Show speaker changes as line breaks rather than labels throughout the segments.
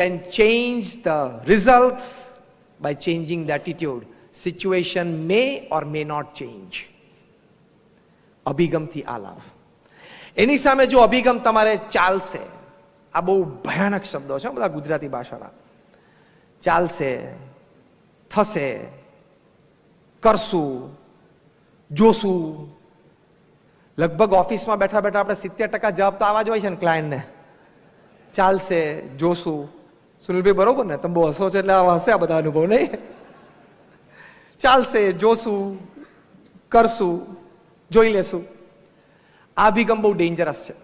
can change the results by changing the attitude. Situation may or may not change. અભિગમથી આ લાભ. એની સામે જો અભિગમ તમારે ચાલશે, આ બહુ ભયાનક શબ્દો છે બધા ગુજરાતી ભાષાના. ચાલશે, થશે, કરશું, જોશું. લગભગ ઓફિસમાં બેઠા બેઠા આપણે 70% જવાબ તો આવા જ હોય છે ને ક્લાયન્ટને. ચાલશે, જોશું. સુનિલભાઈ બરોબર ને? તમે બહુ હસો છો એટલે હશે આ બધા અનુભવ, નહીં? ચાલશે, જોશું, કરશું, જોઈ લેશું. આ અભિગમ બહુ ડેન્જરસ છે.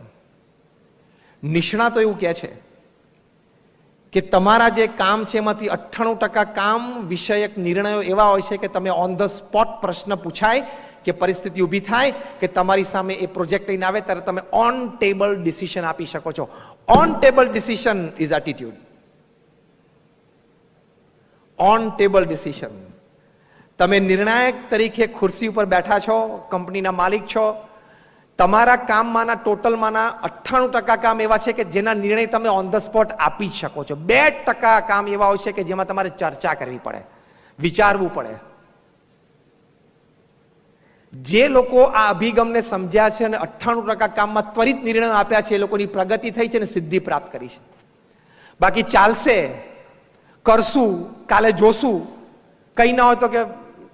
નિષ્ણાતો એવું કહે છે કે તમારા જે કામ છે એમાંથી 98% કામ વિષયક નિર્ણયો એવા હોય છે કે તમે ઓન ધ સ્પોટ પ્રશ્ન પૂછાય કે પરિસ્થિતિ ઊભી થાય કે તમારી સામે એ પ્રોજેક્ટ લઈને આવે ત્યારે તમે ઓન ટેબલ ડિસિઝન આપી શકો છો. On table decision is attitude. On table decision. તમે નિર્ણાયક તરીકે ખુરશી ઉપર બેઠા છો, કંપનીના માલિક છો. તમારા કામમાંના ટોટલમાંના 98% કામ એવા છે કે જેના નિર્ણય તમે ઓન ધ સ્પોટ આપી જ શકો છો. 2% કામ એવા હોય છે કે જેમાં તમારે ચર્ચા કરવી પડે, વિચારવું પડે. જે લોકો આ અભિગમને સમજ્યા છે અને 98% કામમાં ત્વરિત નિર્ણયો આપ્યા છે એ લોકોની પ્રગતિ થઈ છે અને સિદ્ધિ પ્રાપ્ત કરી છે. બાકી ચાલશે, કરશું, કાલે જોશું, કઈ ના હોય તો કે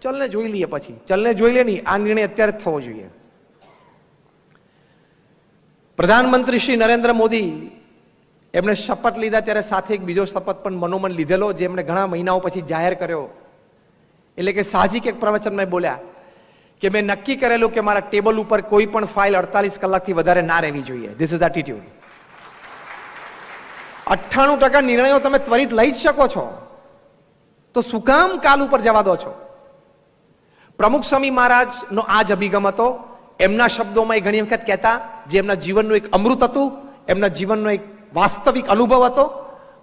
ચલને જોઈ લઈએ, પછી ચલને જોઈ લે નહીં, આ નિર્ણય અત્યારે થવો જોઈએ. પ્રધાનમંત્રી શ્રી નરેન્દ્ર મોદી એમણે શપથ લીધા ત્યારે સાથે એક બીજો શપથ પણ મનોમન લીધેલો જે એમણે ઘણા મહિનાઓ પછી જાહેર કર્યો. એટલે કે સાહજિક એક પ્રવચનમાં બોલ્યા કે મેં નક્કી કરેલું કે મારા ટેબલ ઉપર કોઈ પણ ફાઇલ 48 કલાકથી વધારે ના રહેવી જોઈએ. This is attitude. 98% નિર્ણયો તમે ત્વરિત લઈ જ શકો છો, તો શું કામ કાલ ઉપર જવા દો છો? પ્રમુખ સ્વામી મહારાજનો આ જ અભિગમ હતો. એમના શબ્દોમાં એ ઘણી વખત કહેતા, જે એમના જીવનનું એક અમૃત હતું, એમના જીવનનો એક વાસ્તવિક અનુભવ હતો.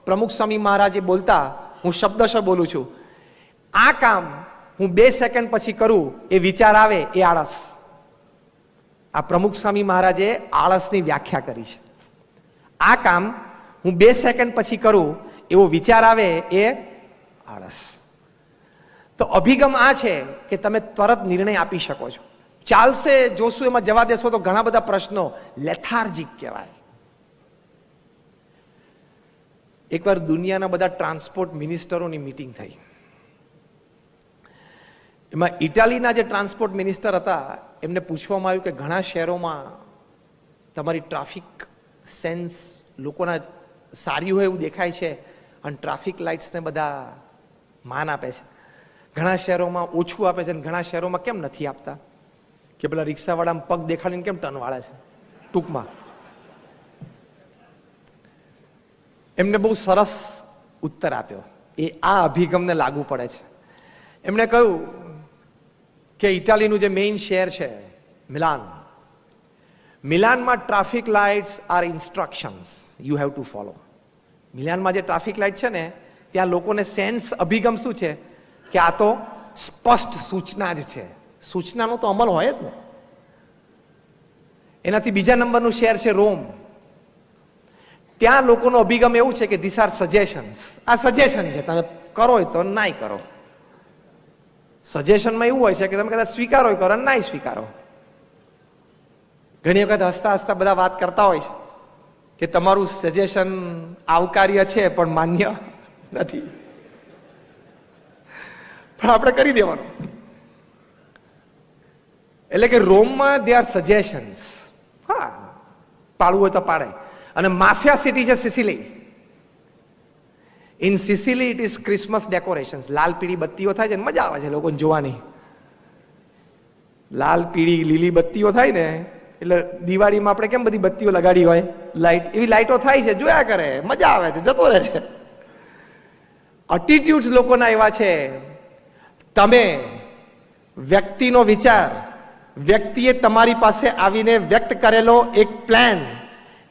પ્રમુખ સ્વામી મહારાજે બોલતા, હું શબ્દશ બોલું છું, આ કામ હું 2 સેકન્ડ પછી કરું એ વિચાર આવે એ આળસ. આ પ્રમુખ સ્વામી મહારાજે આળસની વ્યાખ્યા કરી છે. આ કામ હું 2 સેકન્ડ પછી કરું એવો વિચાર આવે એ આળસ. તો અભિગમ આ છે કે તમે તરત નિર્ણય આપી શકો છો. ચાલશે, જોશું એમાં જવા દેશો તો ઘણા બધા પ્રશ્નો લેથાર્જિક કહેવાય. એકવાર દુનિયાના બધા ટ્રાન્સપોર્ટ મિનિસ્ટરોની મીટિંગ થઈ. એમાં ઇટાલીના જે ટ્રાન્સપોર્ટ મિનિસ્ટર હતા એમને પૂછવામાં આવ્યું કે ઘણા શહેરોમાં તમારી ટ્રાફિક સેન્સ લોકોના સારી હોય એવું દેખાય છે અને ટ્રાફિક લાઇટ્સને બધા માન આપે છે. ઘણા શહેરોમાં ઓછું આપે છે અને ઘણા શહેરોમાં કેમ નથી આપતા? કે પેલા રિક્ષાવાળા પગ દેખાડીને કેમ ટર્ન વાળે છે? ટૂંકમાં એમને બહુ સરસ ઉત્તર આપ્યો. એ આ અભિગમને લાગુ પડે છે. એમણે કહ્યું કે ઇટાલીનું જે મેઇન શહેર છે મિલાન, મિલાનમાં traffic lights are instructions you have to follow. મિલાનમાં જે ટ્રાફિક લાઇટ છે ને ત્યાં લોકોને સેન્સ અભિગમ શું છે કે આ તો સ્પષ્ટ સૂચના જ છે. સૂચનાનો તો અમલ હોય જ ને. એનાથી બીજા નંબરનું શહેર છે રોમ. ત્યાં લોકોનો અભિગમ એવું છે કે ધીસ આર સજેશન્સ. આ સજેશન છે, તમે કરો તો નાય કરો. સજેશનમાં એવું હોય છે કે તમે કદાચ સ્વીકારો કરો નાય સ્વીકારો. ઘણી વખત હસતા હસતા બધા વાત કરતા હોય છે કે તમારું સજેશન આવકાર્ય છે પણ માન્ય નથી, પણ આપણે કરી દેવાનું. એટલે કે રોમમાં દે આર સજેશન્સ. હા, પાડવું હોય તો પાડે. અને માફિયા સિટી છે Sicily. In Sicily it is Christmas decorations. લાલ પીળી બત્તીઓ થાય છે ને મજા આવે છે લોકોને જોવાની. લાલ પીળી લીલી બત્તીઓ થાય ને એટલે દિવાળીમાં આપણે કેમ બધી બત્તીઓ લગાડી હોય લાઈટ, એવી લાઈટો થાય છે, જોયા કરે, મજા આવે છે, જતો રહે છે. એટીટ્યુડ્સ લોકોના એવા છે. તમે વ્યક્તિનો વિચાર, વ્યક્તિએ તમારી પાસે આવીને વ્યક્ત કરેલો એક પ્લાન,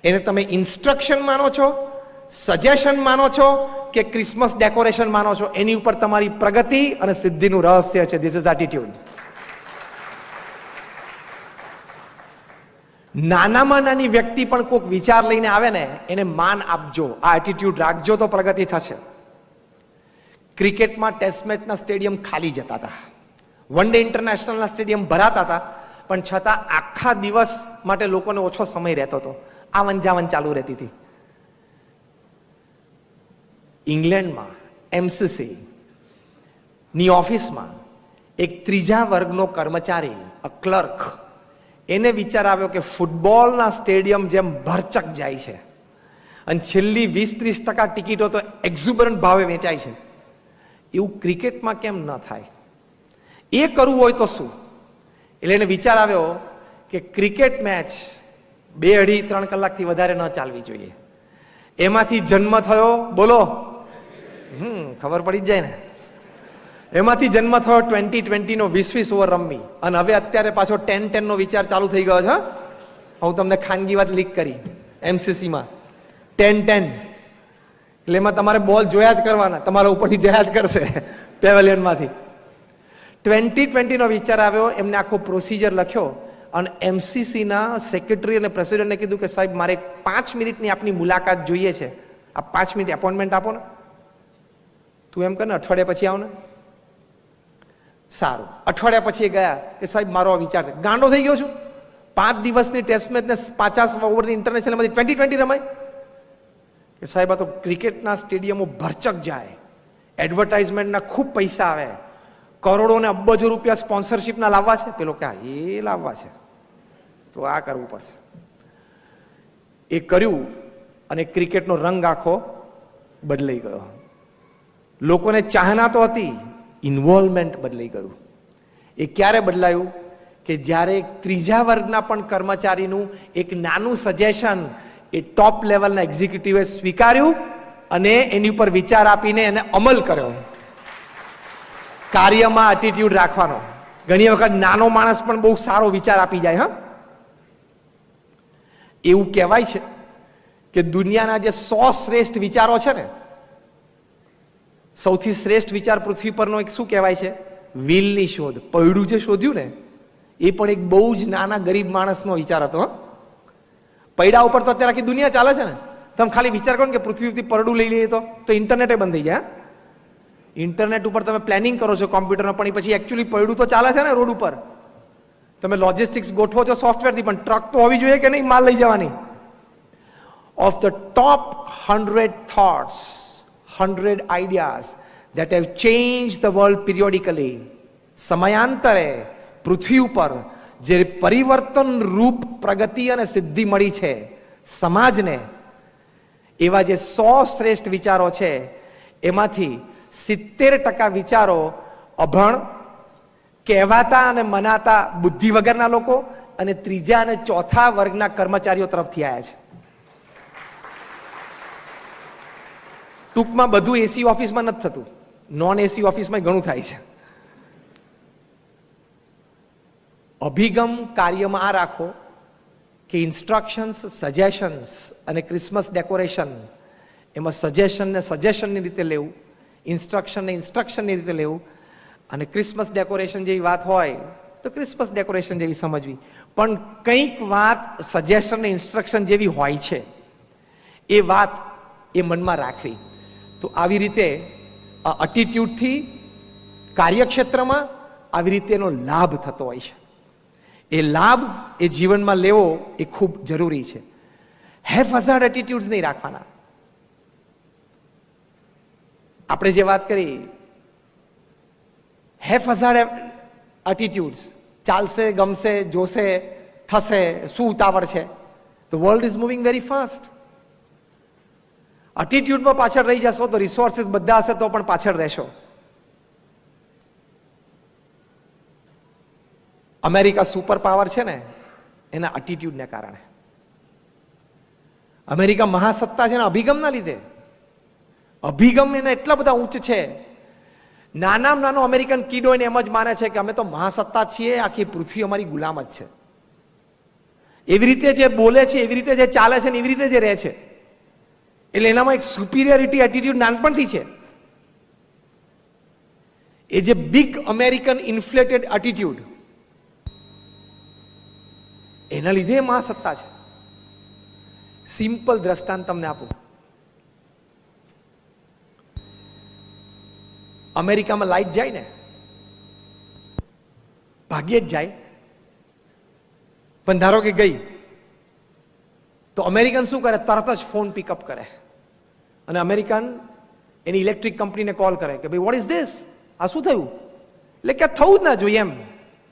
એને તમે ઇન્સ્ટ્રક્શન માનો છો, સજેશન માનો છો કે ક્રિસમસ ડેકોરેશન માનો છો, એની ઉપર તમારી પ્રગતિ અને સિદ્ધિનું રહસ્ય છે. This is attitude. નાનામાં નાની વ્યક્તિ પણ કોઈક વિચાર લઈને આવે ને એને માન આપજો, આ એટીટ્યુડ રાખજો તો પ્રગતિ થશે. ક્રિકેટમાં ટેસ્ટ મેચના સ્ટેડિયમ ખાલી જતા હતા, વન ડે ઇન્ટરનેશનલના સ્ટેડિયમ ભરાતા હતા, પણ છતાં આખા દિવસ માટે લોકોને ઓછો સમય રહેતો હતો, આવન જાવન ચાલુ રહેતી હતી. ઇંગ્લેન્ડમાં એમસીસી ની ઓફિસમાં એક ત્રીજા વર્ગનો કર્મચારી, અ ક્લર્ક, એને વિચાર આવ્યો કે ફૂટબોલના સ્ટેડિયમ જેમ ભરચક જાય છે અને છેલ્લી 20-30% ટિકિટો તો એક્ઝુબરન્ટ ભાવે વેચાય છે, એવું ક્રિકેટમાં કેમ ન થાય? એ કરવું હોય તો શું? એટલે એને વિચાર આવ્યો કે ક્રિકેટ મેચ 2-2.5-3 કલાકથી વધારે ન ચાલવી જોઈએ. એમાંથી જન્મ થયો, બોલો, ખબર પડી જ જાય ને. એમાંથી જન્મ થયો 20-20 નો 20-20 ઓવર રમવી, અને હવે અત્યારે પાછો 10-10 નો વિચાર ચાલુ થઈ ગયો છે. હું તમને ખાનગી વાત લીક કરી એમસીસીમાં 10-10, એટલે એમાં તમારે બોલ જોયા જ કરવાના, તમારા ઉપરથી જયા જ કરશે પેવેલિયનમાંથી. 20-20 નો વિચાર આવ્યો, એમને આખો પ્રોસિજર લખ્યો અને એમસીસીના સેક્રેટરી અને પ્રેસિડેન્ટને કીધું કે સાહેબ મારે 5 મિનિટની આપની મુલાકાત જોઈએ છે, આ 5 મિનિટ એપોઇન્ટમેન્ટ આપો ને. તું એમ કર ને અઠવાડિયા પછી આવ ને. સારું, અઠવાડિયા પછી ગયા કે સાહેબ મારો આ વિચાર છે, ગાંડો થઈ ગયો છું, 5 દિવસની ટેસ્ટ મેચ ને 50 ઓવરની ઇન્ટરનેશનલમાંથી 20-20 રમાય કે સાહેબ આ તો ક્રિકેટના સ્ટેડિયમો ભરચક જાય, એડવર્ટાઇઝમેન્ટના ખૂબ પૈસા આવે, કરોડો ને અબજો રૂપિયા સ્પોન્સરશિપના લાવવા છે. પેલો કે એ લાવવા છે તો આ કરવું પડશે. એ કર્યું અને ક્રિકેટનો રંગ આખો બદલાઈ ગયો. લોકોને ચાહના તો હતી, ઇન્વોલ્વમેન્ટ બદલાઈ ગયું. એ ક્યારે બદલાયું કે જ્યારે ત્રીજા વર્ગના પણ કર્મચારીનું એક નાનું સજેશન એ ટોપ લેવલના એક્ઝિક્યુટિવે સ્વીકાર્યું અને એની ઉપર વિચાર આપીને એને અમલ કર્યો. કાર્યમાં એટીટ્યુડ રાખવાનો. ઘણી વખત નાનો માણસ પણ બહુ સારો વિચાર આપી જાય. હા, એવું કહેવાય છે કે દુનિયાના જે 100 શ્રેષ્ઠ વિચારો છે ને, સૌથી શ્રેષ્ઠ વિચાર પૃથ્વી પરનો એક શું કહેવાય છે? વ્હીલની શોધ. પૈડું જે શોધ્યું ને એ પણ એક બહુ જ નાના ગરીબ માણસનો વિચાર હતો. પૈડા ઉપર તો અત્યારે આખી દુનિયા ચાલે છે ને. તમે ખાલી વિચાર કરો કે પૃથ્વી પરથી પરડું લઈ લઈએ તો ઇન્ટરનેટ બંધ થઈ જાય. ઇન્ટરનેટ ઉપર તમે પ્લાનિંગ કરો છો કોમ્પ્યુટરમાં, પણ પછી એકચ્યુઅલી પૈડું તો ચાલે છે ને રોડ ઉપર. તમે લોજિસ્ટિક્સ ગોઠવો છો સોફ્ટવેરથી, પણ ટ્રક તો હોવી જોઈએ કે નહીં માલ લઈ જવાની. Of the top 100 thoughts, 100 ideas that have changed the world periodically, સમયાંતરે પૃથ્વી ઉપર જે પરિવર્તન રૂપ પ્રગતિ અને સિદ્ધિ મળી છે સમાજને, એવા જે 100 શ્રેષ્ઠ વિચારો છે એમાંથી 70% વિચારો અભણ, કહેવાતા અને મનાતા બુદ્ધિ વગરના લોકો અને ત્રીજા અને ચોથા વર્ગના કર્મચારીઓ તરફથી આવ્યા છે. ટૂંકમાં બધું એસી ઓફિસમાં નથી થતું, નોન એસી ઓફિસમાં ઘણું થાય છે. અભિગમ કાર્યમાં આ રાખો કે ઇન્સ્ટ્રક્શન્સ, સજેશન્સ અને ક્રિસમસ ડેકોરેશન, એમાં સજેશનને સજેશનની રીતે લેવું, ઇન્સ્ટ્રક્શનને ઇન્સ્ટ્રક્શનની રીતે લેવું, અને ક્રિસમસ ડેકોરેશન જેવી વાત હોય તો ક્રિસમસ ડેકોરેશન જેવી સમજવી. પણ કંઈક વાત સજેશન ને ઇન્સ્ટ્રક્શન જેવી હોય છે એ વાત એ મનમાં રાખવી. તો આવી રીતે એટીટ્યુડથી કાર્યક્ષેત્રમાં આવી રીતે એનો લાભ થતો હોય છે. એ લાભ એ જીવનમાં લેવો એ ખૂબ જરૂરી છે. હેફઝાર્ડ એટીટ્યુડ્સ નહીં રાખવાના. આપણે જે વાત કરી હેફઝાર્ડ એટીટ્યુડ્સ, ચાલશે, ગમશે, જોશે, થશે, શું ઉતાવળ છે? The world is moving very fast. એટીટ્યુડમાં પાછળ રહી જશો તો રિસોર્સિસ બધા હશે તો પણ પાછળ રહેશો. અમેરિકા સુપર પાવર છે ને એના એટીટ્યુડને કારણે. અમેરિકા મહાસત્તા છે ને અભિગમના લીધે. અભિગમ એના એટલા બધા ઉચ્ચ છે. નાનામાં નાનો અમેરિકન કીડો એને એમ જ માને છે કે અમે તો મહાસત્તા છીએ, આખી પૃથ્વી અમારી ગુલામ જ છે. એવી રીતે જે બોલે છે, એવી રીતે જે ચાલે છે ને એવી રીતે જે રહે છે, એટલે એનામાં એક સુપિરિયરિટી એટીટ્યુડ નાનપણથી છે. એ જે બિગ અમેરિકન ઇન્ફ્લેટેડ એટીટ્યુડ, એના લીધે મહાસત્તા છે. સિમ્પલ દ્રષ્ટાંત તમને આપું. અમેરિકામાં લાઈટ જાય ને, ભાગ્યે જ જાય, પણ ધારો કે ગઈ તો અમેરિકન શું કરે? તરત જ ફોન પિકઅપ કરે અને અમેરિકન એની ઇલેક્ટ્રિક કંપનીને કોલ કરે કે ભાઈ વોટ ઇઝ ધીસ, આ શું થયું? એટલે કે થવું જ ના જોઈએ એમ,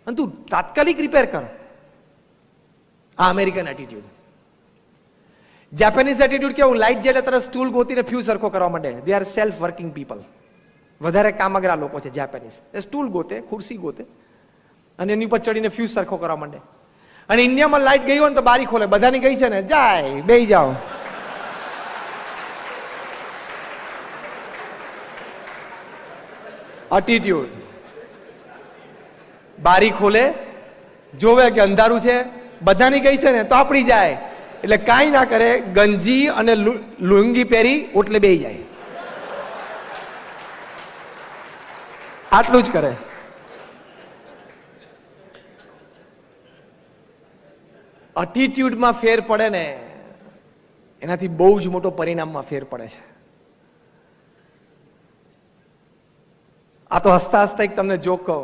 અને તું તાત્કાલિક રિપેર કર. આ અમેરિકન એટીટ્યુડ. જાપાનીઝ એટીટ્યુડ કેવું? લાઈટ જાય એટલે તરત સ્ટૂલ ગોતીને ફ્યુઝ સરખો કરવા માંડે. They are self working people. વધારે કામગરા લોકો છે જાપાનીઝ. એ સ્ટૂલ ગોતે, ખુરશી ગોતે અને એની ઉપર ચડીને ફ્યુઝ સરખો કરવા માંડે. અને ઇન્ડિયામાં લાઈટ ગઈ હોય ને તો બારી ખોલે, બધાની ગઈ છે ને, જાય બેહી જાઓ. એટીટ્યુડ. બારી ખોલે, જોવે કે અંધારું છે, બધાની ગઈ છે ને તો આપણી જાય, એટલે કાંઈ ના કરે, ગંજી અને લુંગી પહેરી ઓટલે બેહી જાય. આટલું જ કરે. એટીટ્યુડમાં ફેર પડે ને એનાથી બહુ જ મોટો પરિણામમાં ફેર પડે છે. આ તો હસતા હસતા એક તમને જોક કહો.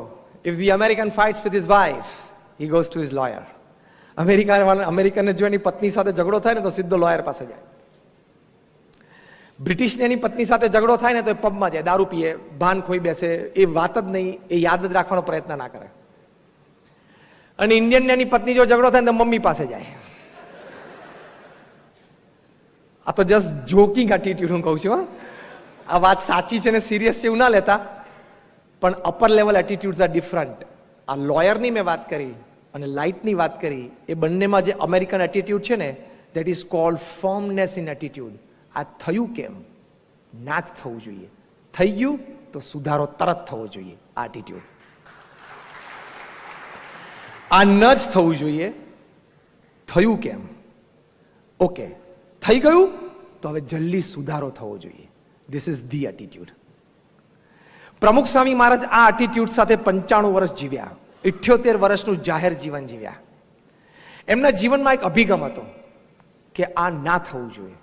If the American fights with his wife, he goes to his lawyer. અમેરિકનને જો એની પત્ની સાથે ઝઘડો થાય ને તો સીધો લોયર પાસે જાય. બ્રિટિશને એની પત્ની સાથે ઝઘડો થાય ને તો એ પબમાં જાય, દારૂ પીએ, ભાન ખોઈ બેસે, એ વાત જ નહીં, એ યાદ જ રાખવાનો પ્રયત્ન ના કરે. અને ઇન્ડિયનને એની પત્ની જો ઝઘડો થાય ને તો મમ્મી પાસે જાય. આ તો જસ્ટ જોકિંગ એટીટ્યુડ હું કહું છું. આ વાત સાચી છે ને સિરિયસ છે એવું ના લેતા, પણ અપર લેવલ એટીટ્યુડ્સ આર ડિફરન્ટ. આ લોયરની મેં વાત કરી અને લાઇટની વાત કરી, એ બંનેમાં જે અમેરિકન એટીટ્યુડ છે ને, that is called firmness in attitude. આ થયું કેમ? ના જ થવું જોઈએ. થઈ ગયું તો સુધારો તરત થવો જોઈએ. આ એટીટ્યુડ. આ ન જ થવું જોઈએ. થયું કેમ? ઓકે, થઈ ગયું તો હવે જલ્દી સુધારો થવો જોઈએ. This is the attitude. પ્રમુખ સ્વામી મહારાજ આ એટીટ્યુડ સાથે 95 વર્ષ જીવ્યા. 78 વર્ષનું જાહેર જીવન જીવ્યા. એમના જીવનમાં એક અભિગમ હતો કે આ ના થવું જોઈએ,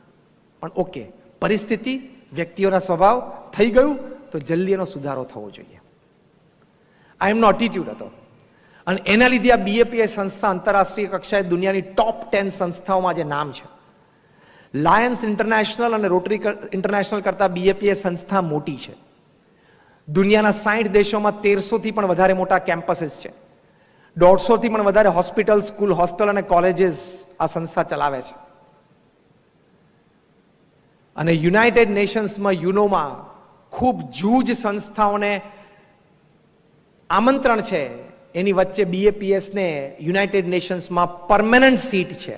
પણ ઓકે, પરિસ્થિતિ, વ્યક્તિઓના સ્વભાવ, થઈ ગયું તો જલ્દી એનો સુધારો થવો જોઈએ. આ એમનો એટીટ્યુડ હતો. અને એના લીધે આ બીએપીએસ સંસ્થા આંતરરાષ્ટ્રીય કક્ષાએ દુનિયાની ટોપ 10 સંસ્થાઓમાં જે નામ છે. લાયન્સ ઇન્ટરનેશનલ અને રોટરી ઇન્ટરનેશનલ કરતા બીએપીએસ સંસ્થા મોટી છે. દુનિયાના 60 દેશોમાં 1300 થી પણ વધારે મોટા કેમ્પસીસ છે. 150 થી પણ વધારે હોસ્પિટલ, સ્કૂલ, હોસ્ટેલ અને કોલેજીસ આ સંસ્થા ચલાવે છે. અને યુનાઇટેડ નેશન્સમાં, યુનોમાં ખૂબ જૂજ સંસ્થાઓને આમંત્રણ છે. એની વચ્ચે બીએપીએસને યુનાઇટેડ નેશન્સમાં પરમેનન્ટ સીટ છે.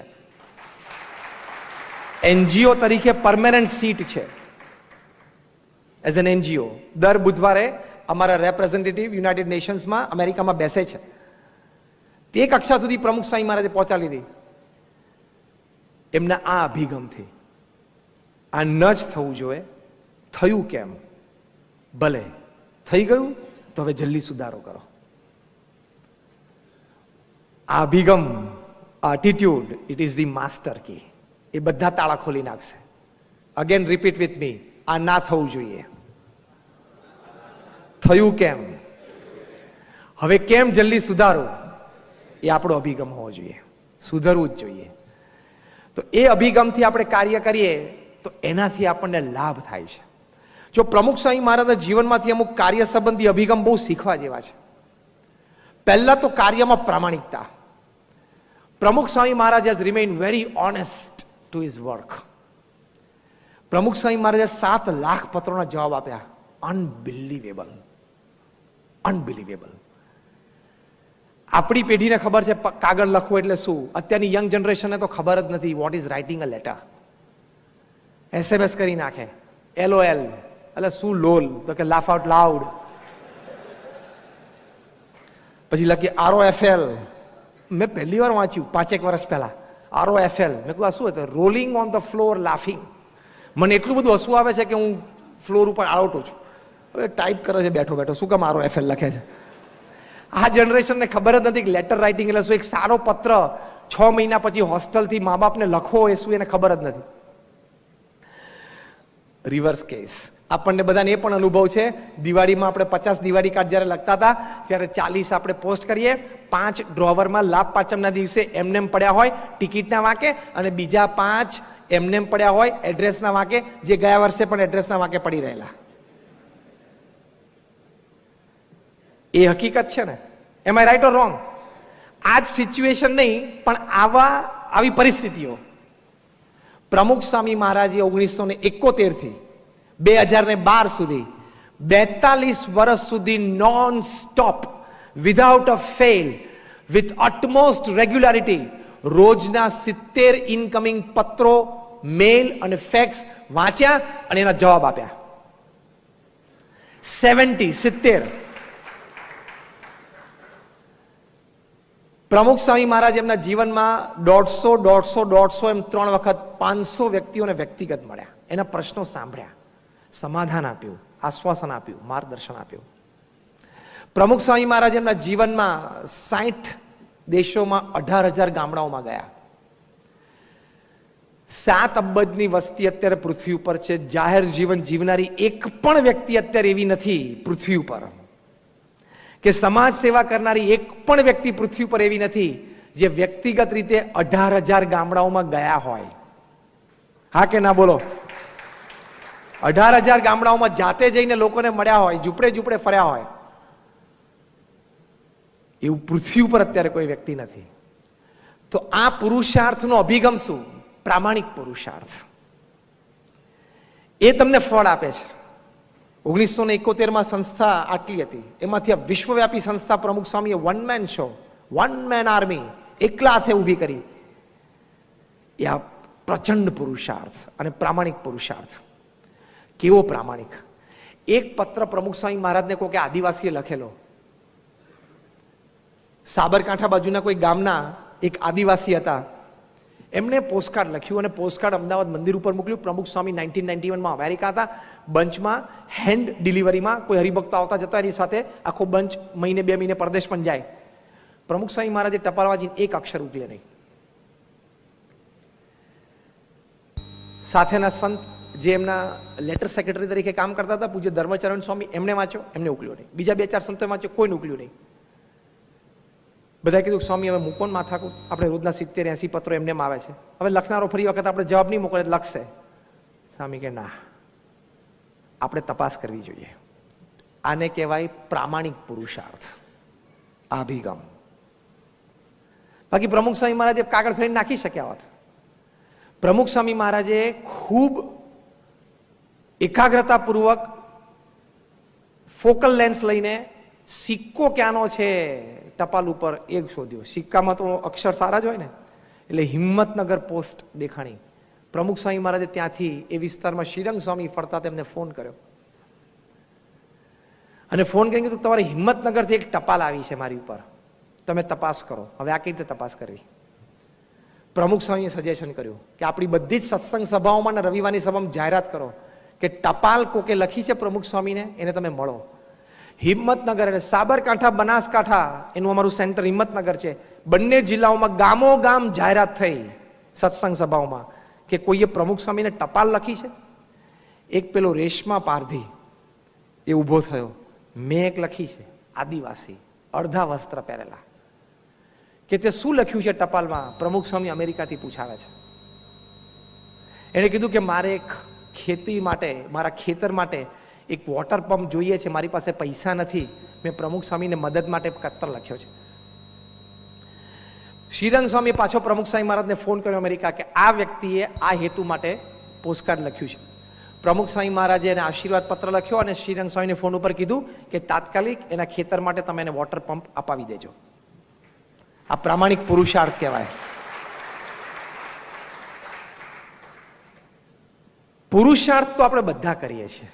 એનજીઓ તરીકે પરમેનન્ટ સીટ છે. એઝ એન એનજીઓ દર બુધવારે અમારા રેપ્રેઝેન્ટેટિવ યુનાઇટેડ નેશન્સમાં અમેરિકામાં બેસે છે. તે કક્ષા સુધી પ્રમુખ સ્વામી મહારાજે પહોંચાડી દીધી એમના આ અભિગમથી. આ ન જ થવું જોઈએ. થયું કેમ? ભલે થઈ ગયું તો હવે જલ્દી સુધારો કરો. આ અભિગમ, આ attitude, it is the master key. એ બધા તાળા ખોલી નાખશે. Again repeat with me. આ ના થવું જોઈએ. થયું કેમ? હવે કેમ જલ્દી સુધારો? એ આપણો અભિગમ હોવો જોઈએ. સુધરવું જ જોઈએ. તો એ અભિગમથી આપણે કાર્ય કરીએ તો એનાથી આપણને લાભ થાય છે. જો પ્રમુખ સ્વામી મહારાજના જીવનમાંથી અમુક કાર્ય સંબંધી અભિગમ બહુ શીખવા જેવા છે. પહેલા તો કાર્યમાં પ્રામાણિકતા. Pramukh Swami Maharaj has remained very honest to his work. Pramukh Swami મહારાજે 7 લાખ પત્રોના જવાબ આપ્યા. Unbelievable, unbelievable. આપણી પેઢીને ખબર છે કાગળ લખવું એટલે શું. અત્યારની યંગ જનરેશનને તો ખબર જ નથી what is writing a letter. SMS કરી નાખે, LOL એટલે શું લોલ, તો કે લાફ આઉટ લાઉડ. પછી લખી ROFL. મેં પહેલી વાર વાંચ્યું 5 વર્ષ પહેલા. ROFL. મેં કહ્યું આ શું હતું? Rolling on the floor laughing. મને એટલું બધું હસવું આવે છે કે હું ફ્લોર ઉપર આળોટું છું. હવે ટાઈપ કરે છે બેઠો બેઠો, શું કામ ROFL લખે છે? આ જનરેશનને ખબર જ નથી કે લેટર રાઇટિંગ એટલે શું. એક સારો પત્ર 6 મહિના પછી હોસ્ટેલથી મા બાપને લખવો એ શું એને ખબર જ નથી. Reverse case. આપણને બધાને એ પણ અનુભવ છે, દિવાળીમાં આપણે 50 દિવાળી કાર્ડ જ્યારે લખતા હતા ત્યારે 40 આપણે પોસ્ટ કરીએ, 5 ડ્રોવરમાં લાભ પાંચમના દિવસે એમનેમ પડ્યા હોય ટિકિટના વાંકે, અને બીજા 5 એમનેમ પડ્યા હોય એડ્રેસના વાંકે, જે ગયા વર્ષે પણ એડ્રેસના વાંકે પડી રહેલા. એ હકીકત છે ને. એમ આઈ રાઈટ ઓર રોંગ? આ જ સિચ્યુએશન નહીં, પણ આવી પરિસ્થિતિઓ પ્રમુખ સ્વામી મહારાજે 1971 થી 2012 સુધી 42 વર્ષ સુધી non stop, without a fail, with utmost regularity રોજના 70 ઇનકમિંગ પત્રો, મેલ અને ફેક્સ વાંચ્યા અને એના જવાબ આપ્યા. 70. પ્રમુખ સ્વામી મહારાજ એમના જીવનમાં 150 એમ 3 વખત 500 વ્યક્તિઓને વ્યક્તિગત મળ્યા, એના પ્રશ્નો સાંભળ્યા, સમાધાન આપ્યું, આશ્વાસન આપ્યું, માર્ગદર્શન આપ્યું. પ્રમુખ સ્વામી મહારાજ એમના જીવનમાં 60 દેશોમાં 18,000 ગામડાઓમાં ગયા. 7 અબજની વસ્તી અત્યારે પૃથ્વી ઉપર છે. જાહેર જીવન જીવનારી એક પણ વ્યક્તિ અત્યારે એવી નથી પૃથ્વી ઉપર, કે સમાજ સેવા કરનારી એક પણ વ્યક્તિ પૃથ્વી પર એવી નથી જે વ્યક્તિગત રીતે 18,000 ગામડાઓમાં ગયા હોય. હા કે ના બોલો? 18,000 ગામડાઓમાં જાતે જઈને લોકોને મળ્યા હોય, ઝૂંપડે ઝૂંપડે ફર્યા હોય, એવું પૃથ્વી ઉપર અત્યારે કોઈ વ્યક્તિ નથી. તો આ પુરુષાર્થનો અભિગમ શું? પ્રામાણિક પુરુષાર્થ. એ તમને ફળ આપે છે. 1971માં સંસ્થા આટલી હતી, એમાંથી આ વિશ્વવ્યાપી સંસ્થા પ્રમુખ સ્વામીએ one man show, one man army એકલા હાથે ઊભી કરી. એ આ પ્રચંડ પુરુષાર્થ અને પ્રામાણિક પુરુષાર્થ. કેવો પ્રામાણિક! એક પત્ર પ્રમુખ સ્વામી મહારાજને કોઈ આદિવાસીએ લખેલો. સાબરકાંઠા બાજુના કોઈ ગામના એક આદિવાસી હતા, એમને પોસ્ટકાર્ડ લખ્યું અને પોસ્ટકાર્ડ અમદાવાદ મંદિર ઉપર મોકલ્યું. પ્રમુખ સ્વામી 1991માં અમેરિકા હતા. બંચમાં હેન્ડ ડિલિવરીમાં કોઈ હરિભક્તો આવતા જતા, એની સાથે આખો બંચ મહિને 2 મહિને પરદેશ પણ જાય. પ્રમુખ સ્વામી મહારાજે ટપાલ વાંચીને એક અક્ષર ઉકલે નહીં. સાથેના સંત જે એમના લેટર સેક્રેટરી તરીકે કામ કરતા હતા, પૂજ્ય ધર્મચરણ સ્વામી, એમને વાંચ્યો, એમને ઉકલ્યો નહીં. બીજા 2-4 સંતોએ વાંચ્યો, કોઈને ઉકલ્યું નહીં. બધાએ કીધું સ્વામી હવે મૂકો ને માથાકૂટ, આપણે રોજના 70-80 પત્રો એમને આવે છે, હવે લખનારો ફરી વખત આપણે જવાબ નહીં મોકલે લખશે. સ્વામી કે ના, આપણે તપાસ કરવી જોઈએ. આને કહેવાય પ્રામાણિક પુરુષાર્થ, અભિગમ. બાકી પ્રમુખ સ્વામી મહારાજે કાગળ ફેરીને નાખી શક્યા હોત. પ્રમુખ સ્વામી મહારાજે ખૂબ એકાગ્રતાપૂર્વક ફોકલ લેન્સ લઈને સિક્કો ક્યાંનો છે ટપાલ ઉપર એક શોધ્યો. સિક્કામાં તો અક્ષર સારા જ હોય ને, એટલે હિંમતનગર પોસ્ટ દેખાણી. પ્રમુખ સ્વામી મહારાજે ત્યાંથી એ વિસ્તારમાં શ્રીરંગ સ્વામી ફરતા તેમને ફોન કર્યો અને ફોન કરીને કીધું તમારે હિંમતનગરથી એક ટપાલ આવી છે મારી ઉપર, તમે તપાસ કરો. હવે આ કઈ રીતે તપાસ કરવી? પ્રમુખ સ્વામીએ સજેશન કર્યું કે આપણી બધી જ સત્સંગ સભાઓમાં અને રવિવારની સભામાં જાહેરાત કરો કે ટપાલ કોકે લખી છે પ્રમુખ સ્વામીને, એને તમે મળો. હિંમતનગર એટલે સાબરકાંઠા બનાસકાંઠા એનું અમારું સેન્ટર હિંમતનગર છે. બંને જિલ્લાઓમાં ગામો ગામ જાહેરાત થઈ સત્સંગ સભાઓમાં કે કોઈએ પ્રમુખ સ્વામીને ટપાલ લખી છે. એક પેલો રેશમા પારધી એ ઊભો થયો, મેં એક લખી છે, આદિવાસી, અડધા વસ્ત્ર પહેરેલા. કે તે શું લખ્યું છે ટપાલમાં? પ્રમુખ સ્વામી અમેરિકાથી પૂછાવે છે. એણે કીધું કે મારે એક ખેતી માટે, મારા ખેતર માટે એક વોટર પંપ જોઈએ છે, મારી પાસે પૈસા નથી, મેં પ્રમુખ સ્વામીને મદદ માટે પત્ર લખ્યો છે. શ્રીરંગ સ્વામી પાછો પ્રમુખ સ્વામી મહારાજને ફોન કર્યો અમેરિકા કે આ વ્યક્તિએ આ હેતુ માટે પોસ્ટકાર્ડ લખ્યું છે. પ્રમુખ સ્વામી મહારાજે એને આશીર્વાદ પત્ર લખ્યો અને શ્રીરંગ સ્વામીને ફોન ઉપર કીધું કે તાત્કાલિક એના ખેતર માટે તમે એને વોટર પંપ અપાવી દેજો. આ પ્રામાણિક પુરુષાર્થ કહેવાય. પુરુષાર્થ તો આપણે બધા કરીએ છીએ.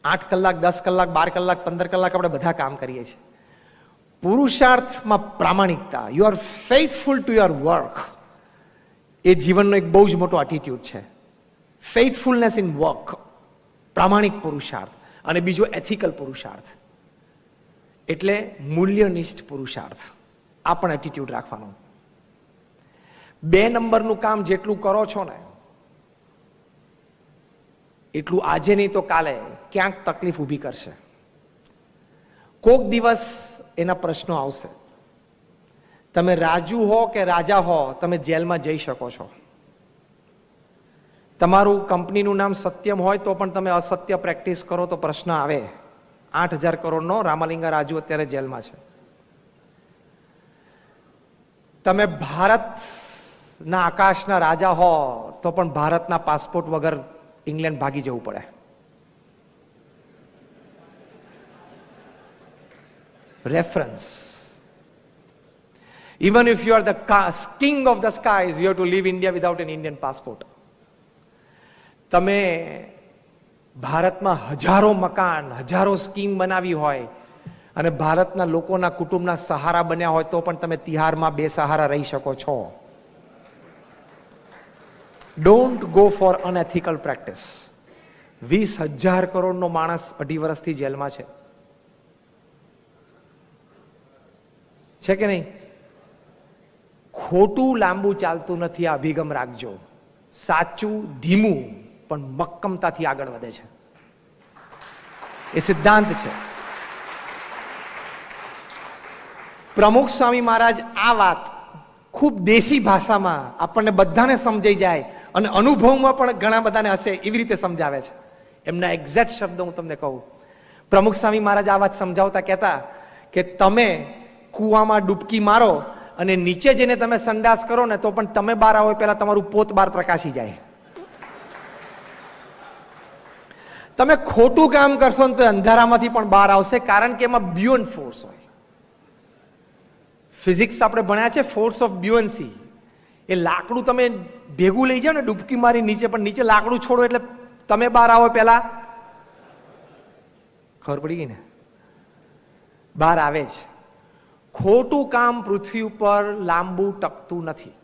8 કલાક, 10 કલાક, 12 કલાક, 15 કલાક આપણે બધા કામ કરીએ છીએ. પુરુષાર્થમાં પ્રામાણિકતા, you are faithful to your work, એ જીવનનો એક બહુ જ મોટો એટીટ્યુડ છે. ફેથફુલનેસ ઇન વર્ક, પ્રામાણિક પુરુષાર્થ. અને બીજો એથિકલ પુરુષાર્થ એટલે મૂલ્યનિષ્ઠ પુરુષાર્થ. આ પણ એટીટ્યુડ રાખવાનો. 2 નંબરનું કામ જેટલું કરો છો ને એટલું આજે નહીં તો કાલે ક્યાંક તકલીફ ઊભી કરશે. કોક દિવસ એના પ્રશ્નો આવશે. તમે રાજુ હો કે રાજા હો, તમે જેલમાં જઈ શકો છો. તમારું કંપનીનું નામ સત્યમ હોય તો પણ તમે અસત્ય પ્રેક્ટિસ કરો તો પ્રશ્ન આવે. 8,000 કરોડનો રામલિંગા રાજુ અત્યારે જેલમાં છે. તમે ભારતના આકાશના રાજા હો તો પણ ભારતના પાસપોર્ટ વગર ઇંગ્લેન્ડ ભાગી જવું પડે. Reference. Even if you are the king of the skies, you have to leave India without an Indian passport. તમે ભારતમાં હજારો મકાન, હજારો સ્કીમ બનાવી હોય અને ભારતના લોકોના કુટુંબના સહારા બન્યા હોય તો પણ તમે તિહારમાં બેસહારા રહી શકો છો. Don't go for unethical practice. 20,000 કરોડનો માણસ 2.5 વર્ષથી જેલમાં છે કે નહીં? ખોટું લાંબુ ચાલતું નથી. આ અભિગમ રાખજો. સાચું ધીમું પણ મક્કમતાથી આગળ વધે છે. એ સિદ્ધાંત છે. પ્રમુખ સ્વામી મહારાજ આ વાત ખૂબ દેશી ભાષામાં આપણને બધાને સમજાઈ જાય અને અનુભવમાં પણ ઘણા બધાને હશે એવી રીતે સમજાવે છે. એમના એક્ઝેક્ટ શબ્દો હું તમને કહું. પ્રમુખ સ્વામી મહારાજ આ વાત સમજાવતા કહેતા કે તમે કૂવામાં ડૂબકી મારો અને નીચે જઈને તમે સંડાસ કરો ને તો પણ તમે બહાર આવો પહેલા તમારું પોત બહાર પ્રકાશી જાય. તમે ખોટું કામ કરશો ને તો અંધારામાંથી પણ બહાર આવશે, કારણ કે એમાં બ્યુઅન્ટ ફોર્સ હોય. ફિઝિક્સ આપણે ભણ્યા છે, ફોર્સ ઓફ બ્યુઅન્સી. એ લાકડું તમે ભેગું લઈ જાઓ ને ડૂબકી મારી નીચે, પણ નીચે લાકડું છોડો એટલે તમે બહાર આવો પહેલા ખબર પડી ગઈ ને, બહાર આવે જ. ખોટું કામ પૃથ્વી ઉપર લાંબુ ટકતું નથી.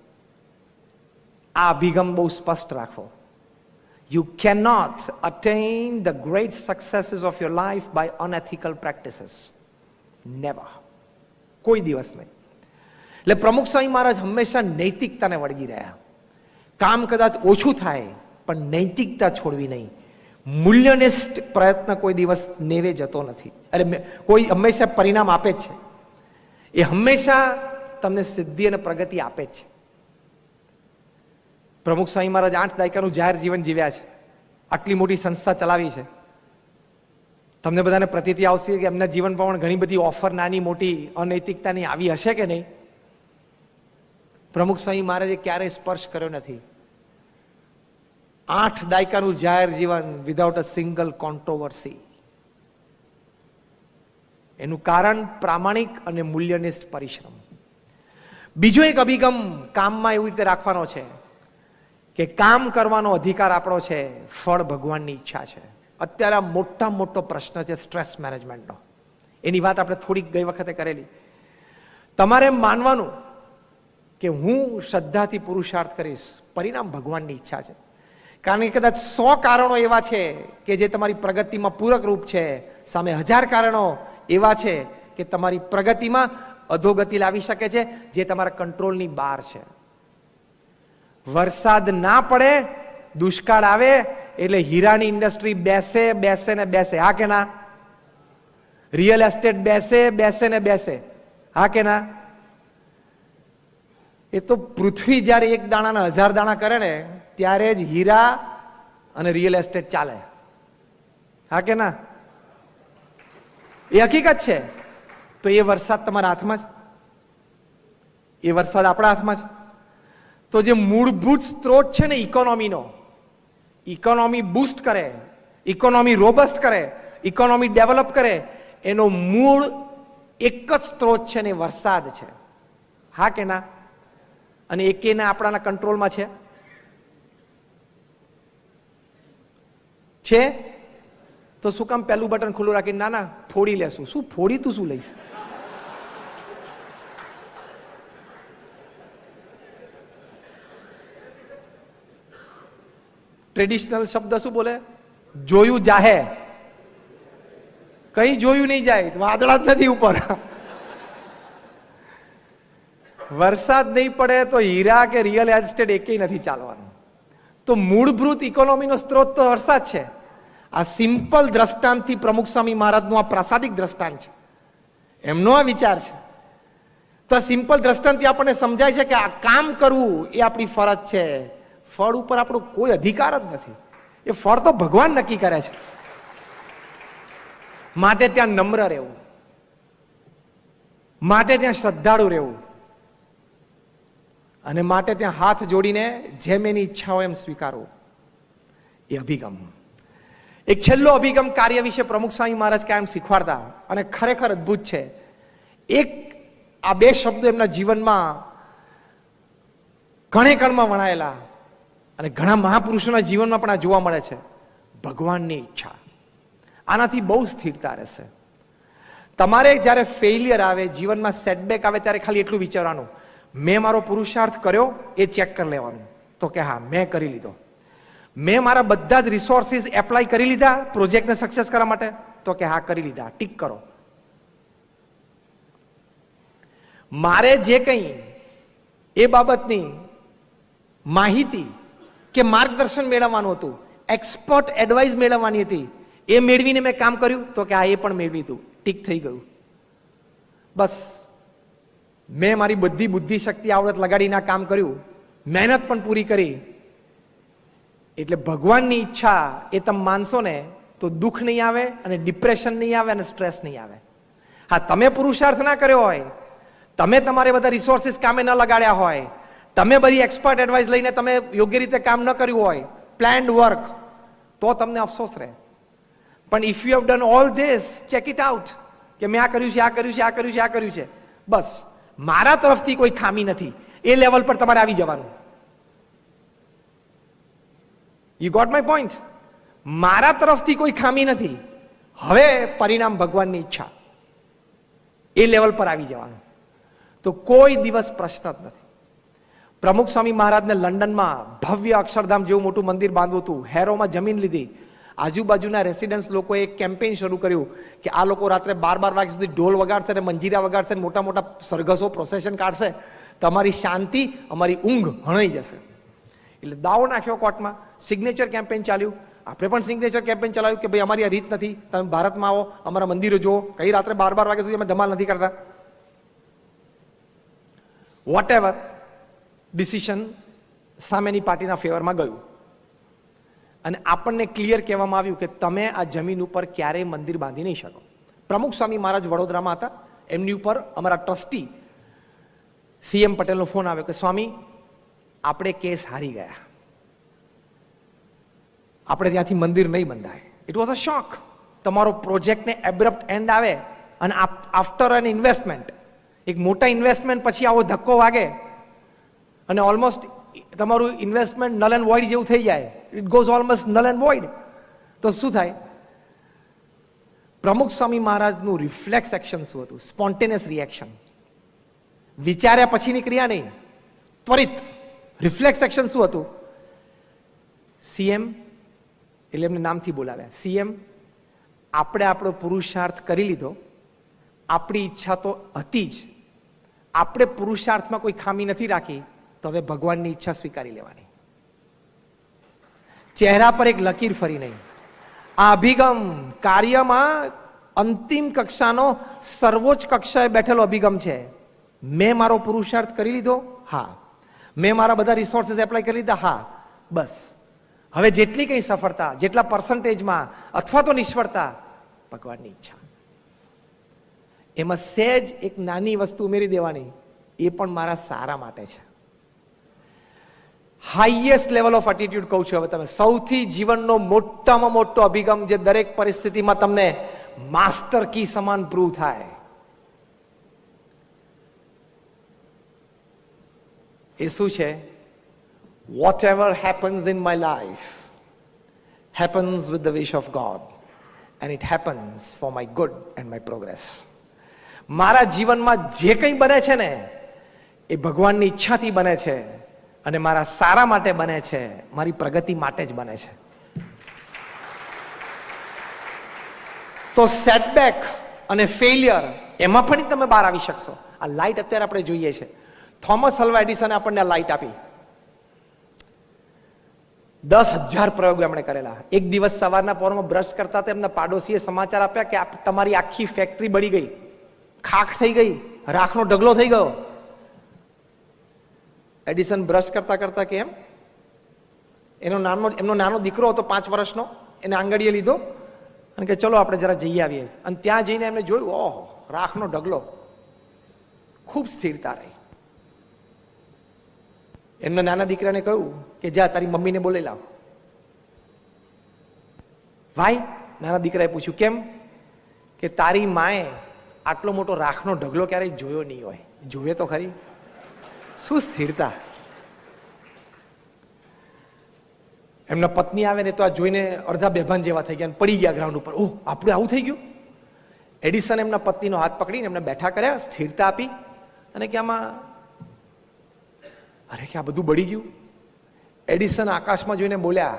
આ અભિગમ બહુ સ્પષ્ટ રાખો. You cannot attain the great successes of your life by unethical practices. Never. કોઈ દિવસ નહીં. એટલે પ્રમુખ સ્વામી મહારાજ હંમેશા નૈતિકતાને વળગી રહ્યા. કામ કદાચ ઓછું થાય પણ નૈતિકતા છોડવી નહીં. મૂલ્યનિષ્ઠ પ્રયત્ન કોઈ દિવસ નેવે જતો નથી. એટલે કોઈ હંમેશા પરિણામ આપે જ છે. એ હંમેશા તમને સિદ્ધિ અને પ્રગતિ આપે જ છે. પ્રમુખ સ્વામી મહારાજ 8 દાયકાનું જાહેર જીવન જીવ્યા છે. આટલી મોટી સંસ્થા ચલાવી છે. તમને બધાને પ્રતીતિ આવશે કે એમના જીવનમાં પણ ઘણી બધી ઓફર નાની મોટી અનૈતિકતાની આવી હશે કે નહીં? પ્રમુખ સ્વામી મહારાજે ક્યારેય સ્પર્શ કર્યો નથી. 8 દાયકાનું જાહેર જીવન વિધાઉટ અ સિંગલ કોન્ટ્રોવર્સી. એનું કારણ પ્રામાણિક અને મૂલ્યનિષ્ઠ પરિશ્રમ. બીજો એક અભિગમ કામમાં એવી રીતે રાખવાનો છે કે કામ કરવાનો અધિકાર આપણો છે, ફળ ભગવાનની ઈચ્છા છે. અત્યારે મોટા મોટો પ્રશ્ન છે સ્ટ્રેસ મેનેજમેન્ટનો. એની વાત આપણે થોડીક ગઈ વખતે કરેલી. તમારે માનવાનું કે હું શ્રદ્ધાથી પુરુષાર્થ કરીશ, પરિણામ ભગવાનની ઈચ્છા છે. કારણ કે કદાચ 100 કારણો એવા છે કે જે તમારી પ્રગતિમાં પૂરક રૂપ છે, સામે 1000 કારણો એવા છે કે તમારી પ્રગતિમાં અધોગતિ લાવી શકે છે, જે તમારા કંટ્રોલની બહાર છે. વરસાદ ના પડે, દુષ્કાળ આવે એટલે હીરાની ઇન્ડસ્ટ્રી બેસે ને બેસે. હા કે ના? રિયલ એસ્ટેટ બેસે ને બેસે. હા કે ના? એ તો પૃથ્વી જ્યારે 1 દાણાના 1000 દાણા કરે ને ત્યારે જ હીરા અને રિયલ એસ્ટેટ ચાલે. હા કે ના? એ હકીકત છે. તો એ વરસાદ તમારા હાથમાં છે, એ વરસાદ આપણા હાથમાં છે. તો જે મૂળભૂત સ્ત્રોત છે ને ઇકોનોમીનો, ઇકોનોમી બૂસ્ટ કરે, ઇકોનોમી રોબસ્ટ કરે, ઇકોનોમી ડેવલપ કરે, એનો મૂળ એક જ સ્ત્રોત છે ને વરસાદ છે. હા કે ના? અને એકેના આપણાના કંટ્રોલમાં છે. તો શું કામ પહેલું બટન ખુલ્લું રાખીને ના ફોડી લેશું? શું ફોડી તું શું લઈશ? ટ્રેડિશનલ શબ્દ શું બોલે? જોયું જાહે. કઈ જોયું નહીં જાય, વાદળા જ નથી ઉપર. વરસાદ નહીં પડે તો હીરા કે રિયલ એસ્ટેટ એકેય નથી ચાલવાનું. તો મૂળભૂત ઇકોનોમીનો સ્ત્રોત તો વરસાદ છે. આ સિમ્પલ દ્રષ્ટાંતથી પ્રમુખ સ્વામી મહારાજનું આ પ્રાસાદિક દ્રષ્ટાંત છે, એમનો આ વિચાર છે. તો આ સિમ્પલ દ્રષ્ટાંતથી આપણને સમજાય છે કે આ કામ કરવું એ આપણી ફરજ છે. ફળ ઉપર આપણો કોઈ અધિકાર જ નથી, એ ફળ તો ભગવાન નક્કી કરે છે. માટે ત્યાં નમ્ર રહેવું, માટે ત્યાં શ્રદ્ધાળુ રહેવું, અને માટે ત્યાં હાથ જોડીને જેમ એની ઈચ્છા હોય એમ સ્વીકારવું, એ અભિગમ. એક છેલ્લો અભિગમ કાર્ય વિશે પ્રમુખ સ્વામી મહારાજ કાયમ શીખવાડતા, અને ખરેખર અદ્ભુત છે. એક આ બે શબ્દો એમના જીવનમાં ઘણે કણમાં વણાયેલા, અને ઘણા મહાપુરુષોના જીવનમાં પણ આ જોવા મળે છે. ભગવાનની ઈચ્છા, આનાથી બહુ સ્થિરતા રહેશે. તમારે જ્યારે ફેઇલિયર આવે, જીવનમાં સેટબેક આવે, ત્યારે ખાલી એટલું વિચારવાનું, મેં મારો પુરુષાર્થ કર્યો, એ ચેક કરી લેવાનું. તો કે હા, મેં કરી લીધો. મેં મારા બધા જ રિસોર્સિસ એપ્લાય કરી લીધા પ્રોજેક્ટને સક્સેસ કરવા માટે, તો કે હા, કરી લીધા, ટીક કરો. મારે જે કંઈ એ બાબતની માહિતી કે માર્ગદર્શન મેળવવાનું હતું, એક્સપર્ટ એડવાઇસ મેળવવાની હતી, એ મેળવીને મેં કામ કર્યું, તો કે હા, એ પણ મેળવી હતું, ટીક થઈ ગયું. બસ, મેં મારી બધી બુદ્ધિ શક્તિ આવડત લગાડીને કામ કર્યું, મહેનત પણ પૂરી કરી. એટલે ભગવાનની ઈચ્છા એ તમે માનશો ને તો દુઃખ નહીં આવે, અને ડિપ્રેશન નહીં આવે, અને સ્ટ્રેસ નહીં આવે. હા, તમે પુરુષાર્થ ના કર્યો હોય, તમે તમારે બધા રિસોર્સિસ કામે ન લગાડ્યા હોય, તમે બધી એક્સપર્ટ એડવાઇસ લઈને તમે યોગ્ય રીતે કામ ન કર્યું હોય, પ્લાન્ડ વર્ક, તો તમને અફસોસ રહે. પણ if you have done all this, check it out, કે મેં આ કર્યું છે, આ કર્યું છે, આ કર્યું છે, આ કર્યું છે, બસ મારા તરફથી કોઈ ખામી નથી, એ લેવલ પર તમારે આવી જવાનું. You got my point? મારા તરફથી કોઈ ખામી નથી, હવે પરિણામ ભગવાનની ઈચ્છા, એ લેવલ પર આવી જવાનું. તો કોઈ દિવસ પ્રશ્ન જ નથી. પ્રમુખ સ્વામી મહારાજને લંડનમાં ભવ્ય અક્ષરધામ જેવું મોટું મંદિર બાંધવું હતું. હેરોમાં જમીન લીધી. આજુબાજુના રેસિડન્સ લોકોએ એક કેમ્પેઇન શરૂ કર્યું કે આ લોકો રાત્રે 12 વાગ્યા સુધી ઢોલ વગાડશે અને મંજીરા વગાડશે, મોટા મોટા સરઘસો પ્રોસેશન કાઢશે, તમારી શાંતિ, અમારી ઊંઘ હણાઈ જશે. એટલે દાવો નાખ્યો કોર્ટમાં. સિગ્નેચર કેમ્પેઇન ચાલ્યું. આપણે પણ સિગ્નેચર કેમ્પેઇન ચલાવ્યું કે ભાઈ અમારી આ રીત નથી, તમે ભારતમાં આવો, અમારા મંદિરો જુઓ, કઈ રાત્રે 12 વાગ્યા સુધી અમે ધમાલ નથી કરતા. વોટ એવર, ડિસિશન સામેની પાર્ટીના ફેવરમાં ગયું, અને આપણને ક્લિયર કહેવામાં આવ્યું કે તમે આ જમીન ઉપર ક્યારેય મંદિર બાંધી નહીં શકો. પ્રમુખ સ્વામી મહારાજ વડોદરામાં હતા, એમની ઉપર અમારા ટ્રસ્ટી CM પટેલનો ફોન આવ્યો કે સ્વામી, આપણે કેસ હારી ગયા, આપણે ત્યાંથી મંદિર નહીં બંધાય. ઇટ વોઝ અ શોક. તમારો પ્રોજેક્ટને એબ્રપ્ટ એન્ડ આવે, અને આફ્ટર એન ઇન્વેસ્ટમેન્ટ, એક મોટા ઇન્વેસ્ટમેન્ટ પછી આવો ધક્કો વાગે, અને ઓલમોસ્ટ તમારું ઇન્વેસ્ટમેન્ટ નલ એન્ડ વોઇડ જેવું થઈ જાય. It goes almost null and void. તો શું થાય? પ્રમુખ સ્વામી મહારાજનું રિફ્લેક્સ એક્શન શું હતું? Spontaneous reaction. વિચાર્યા પછીની ક્રિયા નહીં, ત્વરિત રિફ્લેક્સ એક્શન શું હતું? CM, એટલે એમને નામથી બોલાવ્યા, CM, આપણે આપણો પુરુષાર્થ કરી લીધો, આપણી ઈચ્છા તો હતી જ, આપણે પુરુષાર્થમાં કોઈ ખામી નથી રાખી, તો હવે ભગવાનની ઈચ્છા સ્વીકારી લેવાની. ચહેરા પર એક લકીર ફરી નહીં. આ અભિગમ કાર્યમાં અંતિમ કક્ષાનો, સર્વોચ્ચ કક્ષાએ બેઠેલો અભિગમ છે. મેં મારો પુરુષાર્થ કરી લીધો, હા. મેં મારા બધા રિસોર્સિસ એપ્લાય કરી લીધા, હા. બસ હવે જેટલી કઈ સફળતા, જેટલા પર્સન્ટેજમાં અથવા તો નિષ્ફળતા, ભગવાનની ઈચ્છા. એમાં સહેજ એક નાની વસ્તુ ઉમેરી દેવાની, એ પણ મારા સારા માટે છે. હાઈએસ્ટ લેવલ ઓફ એટીટ્યુડ કહું છું હવે તમે, સૌથી જીવનનો મોટામાં મોટો અભિગમ જે દરેક પરિસ્થિતિમાં તમને માસ્ટર કી સમાન પ્રૂવ થાય, એ શું છે? Whatever happens in my life happens with the wish of God, and it happens for my good and my progress. મારા જીવનમાં જે કંઈ બને છે ને, એ ભગવાનની ઈચ્છાથી બને છે, અને મારા સારા માટે બને છે, મારી પ્રગતિ માટે જ બને છે. તો સેટબેક અને ફેલિયર, એમાં પણ તમે બહાર આવી શકશો. આ લાઇટ અત્યારે આપણે જોઈએ છે, થોમસ આલ્વા એડિસને આપણને લાઇટ આપી. 10,000 પ્રયોગો એમણે કરેલા. એક દિવસ સવારના પોરમાં બ્રશ કરતા હતા, એમના પાડોશીએ સમાચાર આપ્યા કે તમારી આખી ફેક્ટરી બળી ગઈ, ખાખ થઈ ગઈ, રાખનો ઢગલો થઈ ગયો. એડિસન બ્રશ કરતા કરતા કે એમનો નાનો દીકરો હતો 5 વર્ષનો, એને આંગળીએ લીધો અને કે ચલો આપણે જરા જઈ આવીએ. અને ત્યાં જઈને એમને જોયું, ઓહો, રાખનો ઢગલો. ખૂબ સ્થિરતા રહી. એમના નાના દીકરાને કહ્યું કે જા તારી મમ્મીને બોલાવી લાવ. ભાઈ, નાના દીકરાએ પૂછ્યું કેમ? કે તારી માએ આટલો મોટો રાખનો ઢગલો ક્યારેય જોયો નહીં હોય. જોયે તો ખરી. શું સ્થિરતા! એમના પત્ની આવે ને તો આ જોઈને અડધા બેભાન જેવા થઈ ગયા, પડી ગયા ગ્રાઉન્ડ ઉપર. ઓહ, આપણે આવું થઈ ગયું. એડિસન એમના પત્નીનો હાથ પકડીને એમને બેઠા કર્યા, સ્થિરતા આપી અને કે આમાં અરે કે આ બધું બળી ગયું. એડિસન આકાશમાં જોઈને બોલ્યા,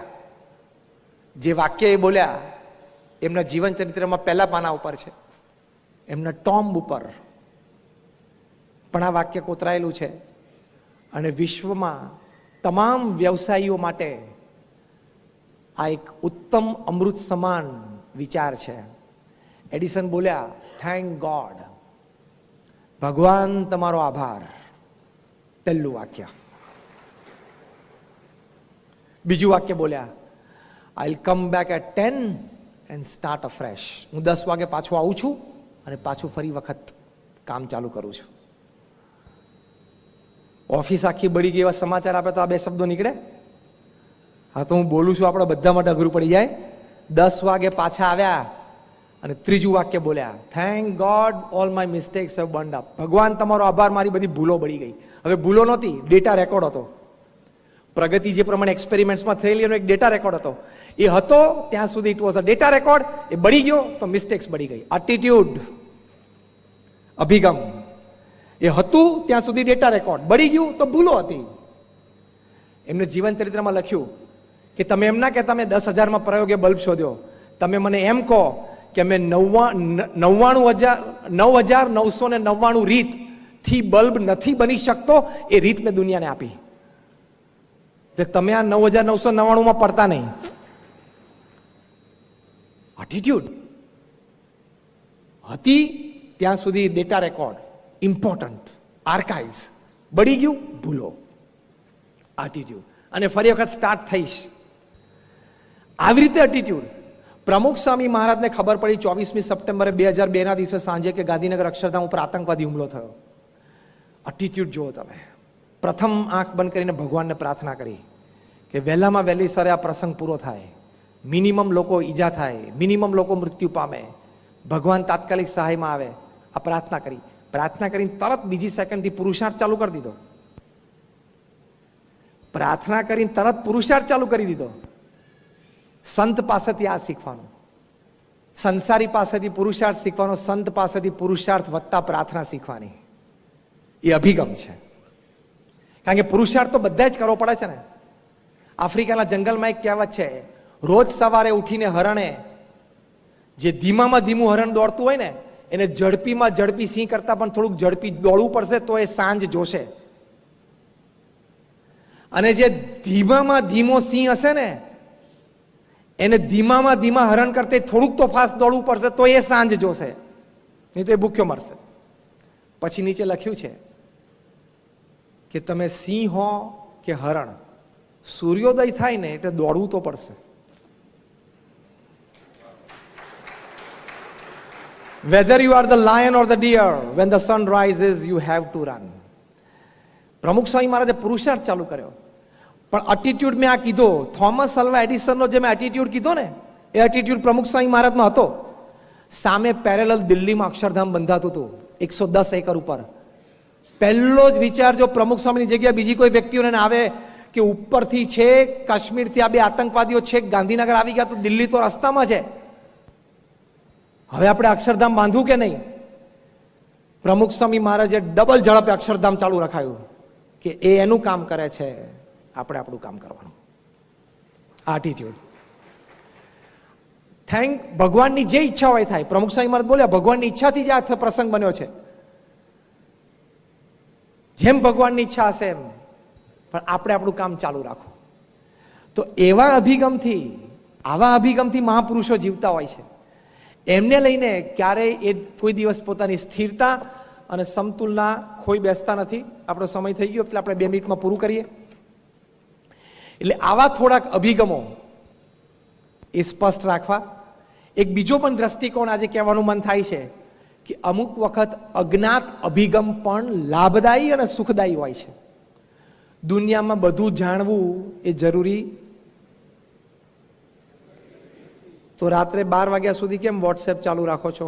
જે વાક્ય એ બોલ્યા એમના જીવન ચરિત્રમાં પહેલા પાના ઉપર છે, એમના ટોમ્બ ઉપર પણ આ વાક્ય કોતરાયેલું છે. અને વિશ્વમાં તમામ વ્યવસાયીઓ માટે આ એક ઉત્તમ અમૃત સમાન વિચાર છે. એડિસન બોલ્યા, થેન્ક ગોડ, ભગવાન તમારો આભાર. પહેલું વાક્ય. બીજું વાક્ય બોલ્યા, I will come back at 10 and start afresh. હું 10 વાગે પાછું આવું છું અને પાછું ફરી વખત કામ ચાલુ કરું છું. ઓફિસ આખી બળી ગઈ એવા સમાચાર આપે તો આ 2 શબ્દો નીકળે? હા, તો હું બોલું છું, આપણા બધા માટે અઘરું પડી જાય. 10 વાગે પાછા આવ્યા અને ત્રીજું વાક્ય બોલ્યા, thank God all my mistakes have burned up. ભગવાન તમારો આભાર, મારી બધી ભૂલો બળી ગઈ. હવે ભૂલો નહોતી, ડેટા રેકોર્ડ હતો. પ્રગતિ જે પ્રમાણે એક્સપેરિમેન્ટ્સમાં થયેલી એનો એક ડેટા રેકોર્ડ હતો. એ હતો ત્યાં સુધી it was a data record. એ બળી ગયો તો મિસ્ટેક્સ બળી ગઈ. એટીટ્યુડ, અભિગમ. એ હતું ત્યાં સુધી ડેટા રેકોર્ડ, બળી ગયું તો ભૂલો હતી. એમને જીવન ચરિત્રમાં લખ્યું કે તમે એમ ના કહેતા મેં 10,000માં પ્રયોગે બલ્બ શોધ્યો. તમે મને એમ કહો કે મેં 9,999 રીત થી બલ્બ નથી બની શકતો, એ રીત મેં દુનિયાને આપી. તમે આ 9,999માં પડતા નહીં. એટીટ્યુડ હતી ત્યાં સુધી ડેટા રેકોર્ડ, ઇમ્પોર્ટન્ટ, આર્કાઇવ્સ. બળી ગયું, ભૂલો. એટીટ્યુડ. અને ફરી વખત સ્ટાર્ટ થઈશ. આવી રીતે એટીટ્યુડ. પ્રમુખ સ્વામી મહારાજને ખબર પડી 24મી સપ્ટેમ્બરે 2002ના દિવસે સાંજે કે ગાંધીનગર અક્ષરધામ ઉપર આતંકવાદી હુમલો થયો. એટીટ્યુડ જુઓ તમે. પ્રથમ આંખ બંધ કરીને ભગવાનને પ્રાર્થના કરી કે વહેલામાં વહેલી સરે આ પ્રસંગ પૂરો થાય, મિનિમમ લોકો ઈજા થાય, મિનિમમ લોકો મૃત્યુ પામે, ભગવાન તાત્કાલિક સહાયમાં આવે. આ પ્રાર્થના કરી. પ્રાર્થના કરીને તરત બીજી સેકન્ડથી પુરુષાર્થ ચાલુ કરી દીધો. પ્રાર્થના કરીને તરત પુરુષાર્થ ચાલુ કરી દીધો. સંત પાસેથી આ શીખવાનું, સંસારી પાસેથી પુરુષાર્થ શીખવાનો, સંત પાસેથી પુરુષાર્થ વત્તા પ્રાર્થના શીખવાની. એ અભિગમ છે. કારણ કે પુરુષાર્થ તો બધા જ કરવો પડે છે ને. આફ્રિકાના જંગલમાં એક કહેવત છે, રોજ સવારે ઉઠીને હરણે, જે ધીમામાં ધીમું હરણ દોડતું હોય ને, એને ઝડપીમાં ઝડપી સિંહ કરતા પણ થોડુંક ઝડપી દોડવું પડશે તો એ સાંજ જોશે. અને જે ધીમામાં ધીમો સિંહ હશે ને, એને ધીમામાં ધીમા હરણ કરતે થોડુંક તો ફાસ્ટ દોડવું પડશે તો એ સાંજ જોશે, નહીં તો એ ભૂખ્યો મરશે. પછી નીચે લખ્યું છે કે તમે સિંહ હો કે હરણ, સૂર્યોદય થાય ને એટલે દોડવું તો પડશે. Whether you are the lion or the deer, when the sun rises, you have to run. પ્રમુખ સ્વામી મહારાજે પુરુષાર્થ ચાલુ કર્યો. પણ એટીટ્યુડ મેં આ કીધો, થોમસ આલ્વા એડિસનનો જે મેં એટીટ્યુડ કીધો ને, એ એટીટ્યુડ પ્રમુખ સ્વામી મહારાજમાં હતો. સામે પેરેલલ દિલ્હીમાં અક્ષરધામ બંધાતું હતું 110 એકર ઉપર. પહેલો જ વિચાર જો પ્રમુખ સ્વામીની જગ્યાએ બીજી કોઈ વ્યક્તિઓને આવે કે ઉપરથી છે કાશ્મીરથી આ 2 આતંકવાદીઓ છે ગાંધીનગર આવી ગયા તો દિલ્હી તો રસ્તામાં છે, હવે આપણે અક્ષરધામ બાંધવું કે નહીં? પ્રમુખ સ્વામી મહારાજે ડબલ ઝડપે અક્ષરધામ ચાલુ રખાયું કે એ એનું કામ કરે છે, આપણે આપણું કામ કરવાનું. એટીટ્યુડ. થેન્ક ભગવાનની જે ઈચ્છા હોય થાય. પ્રમુખ સ્વામી મહારાજ બોલ્યા ભગવાનની ઈચ્છાથી જ આ પ્રસંગ બન્યો છે. જેમ ભગવાનની ઈચ્છા હશે એમ, પણ આપણે આપણું કામ ચાલુ રાખો. તો એવા અભિગમથી, આવા અભિગમથી મહાપુરુષો જીવતા હોય છે. એમને લઈને ક્યારેય એ કોઈ દિવસ પોતાની સ્થિરતા અને સમતુલના ખોઈ બેસતા નથી. આપણો સમય થઈ ગયો એટલે આપણે 2 મિનિટમાં પૂરું કરીએ. એટલે આવા થોડાક અભિગમો એ સ્પષ્ટ રાખવા. એક બીજો પણ દ્રષ્ટિકોણ આજે કહેવાનું મન થાય છે કે અમુક વખત અજ્ઞાત અભિગમ પણ લાભદાયી અને સુખદાયી હોય છે. દુનિયામાં બધું જાણવું એ જરૂરી. તો રાત્રે 12 વાગ્યા સુધી કેમ વોટ્સએપ ચાલુ રાખો છો?